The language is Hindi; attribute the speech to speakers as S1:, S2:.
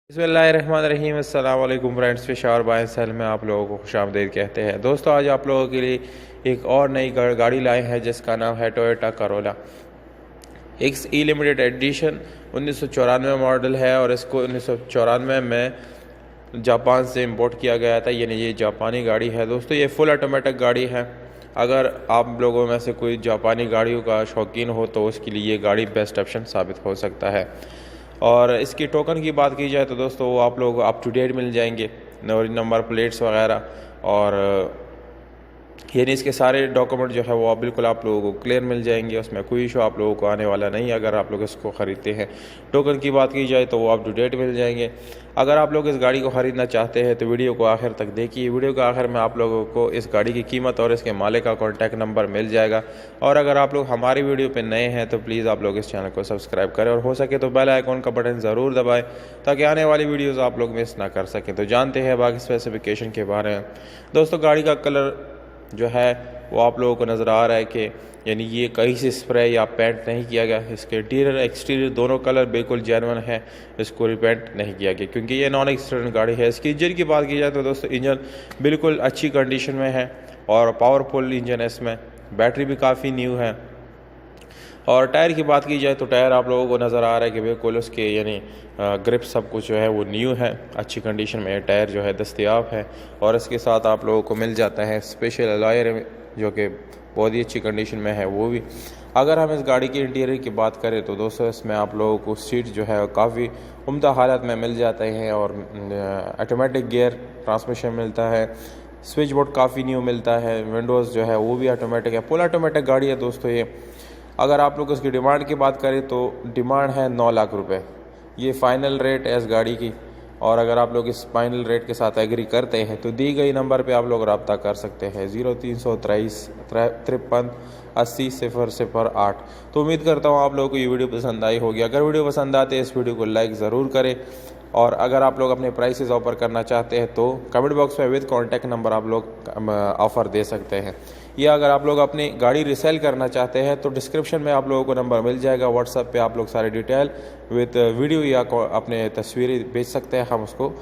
S1: बिस्मिल्लाहिर्रहमानिर्रहीम। अस्सलाम वालेकुम फ्रेंड्स, पेशावर बाय सेल में आप लोगों को खुशामदीद कहते हैं। दोस्तों, आज आप लोगों के लिए एक और नई गाड़ी लाए हैं जिसका नाम है टोयोटा करोला एक्स ई लिमिटेड एडिशन। 1994 मॉडल है और इसको 1994 में जापान से इंपोर्ट किया गया था, यानी ये जापानी गाड़ी है। दोस्तों, ये फुल ऑटोमेटिक गाड़ी है। अगर आप लोगों में से कोई जापानी गाड़ियों का शौकीन हो तो उसके लिए ये गाड़ी बेस्ट ऑप्शन साबित हो सकता है। और इसकी टोकन की बात की जाए तो दोस्तों, वो आप लोग अप टू डेट मिल जाएंगे, नंबर प्लेट्स वगैरह, और यानी इसके सारे डॉक्यूमेंट जो है वो बिल्कुल आप लोगों को क्लियर मिल जाएंगे। उसमें कोई इशू आप लोगों को आने वाला नहीं है अगर आप लोग इसको ख़रीदते हैं। टोकन की बात की जाए तो वो अप टू डेट मिल जाएंगे। अगर आप लोग इस गाड़ी को ख़रीदना चाहते हैं तो वीडियो को आखिर तक देखिए। वीडियो के आखिर में आप लोगों को इस गाड़ी की कीमत और इसके मालिक का कॉन्टैक्ट नंबर मिल जाएगा। और अगर आप लोग हमारी वीडियो पर नए हैं तो प्लीज़ आप लोग इस चैनल को सब्सक्राइब करें और हो सके तो बेल आइकॉन का बटन ज़रूर दबाएँ ताकि आने वाली वीडियोज़ आप लोग मिस ना कर सकें। तो जानते हैं बाकी स्पेसिफिकेशन के बारे में। दोस्तों, गाड़ी का कलर जो है वो आप लोगों को नज़र आ रहा है कि यानी ये कहीं से स्प्रे या पेंट नहीं किया गया। इसके इंटीरियर एक्सटीरियर दोनों कलर बिल्कुल जेन्युइन है, इसको रिपेंट नहीं किया गया क्योंकि ये नॉन एक्सीडेंट गाड़ी है। इसकी इंजन की बात की जाए तो दोस्तों, इंजन बिल्कुल अच्छी कंडीशन में है और पावरफुल इंजन है इसमें। बैटरी भी काफ़ी न्यू है। और टायर की बात की जाए तो टायर आप लोगों को नज़र आ रहा है कि बिल्कुल उसके यानी ग्रिप सब कुछ जो है वो न्यू है, अच्छी कंडीशन में टायर जो है दस्तयाब है। और इसके साथ आप लोगों को मिल जाता है स्पेशल अलॉय जो कि बहुत ही अच्छी कंडीशन में है वो भी। अगर हम इस गाड़ी की इंटीरियर की बात करें तो दोस्तों, इसमें आप लोगों को सीट जो है काफ़ी उम्दा हालत में मिल जाते हैं और ऑटोमेटिक गियर ट्रांसमिशन मिलता है। स्विच बोर्ड काफ़ी न्यू मिलता है। विंडोज़ जो है वो भी ऑटोमेटिक है, फुल ऑटोमेटिक गाड़ी है दोस्तों ये। अगर आप लोग इसकी डिमांड की बात करें तो डिमांड है 9 लाख रुपए, ये फ़ाइनल रेट है इस गाड़ी की। और अगर आप लोग इस फाइनल रेट के साथ एग्री करते हैं तो दी गई नंबर पे आप लोग रब्ता कर सकते हैं 0323 53 80 008। तो उम्मीद करता हूँ आप लोगों को ये वीडियो पसंद आई होगी। अगर वीडियो पसंद आते हैं इस वीडियो को लाइक ज़रूर करें। और अगर आप लोग अपने प्राइसेस ऑफर करना चाहते हैं तो कमेंट बॉक्स में विद कॉन्टैक्ट नंबर आप लोग ऑफ़र दे सकते हैं। या अगर आप लोग अपनी गाड़ी रिसेल करना चाहते हैं तो डिस्क्रिप्शन में आप लोगों को नंबर मिल जाएगा। व्हाट्सएप पे आप लोग सारे डिटेल विद वीडियो या अपने तस्वीरें भेज सकते हैं, हम उसको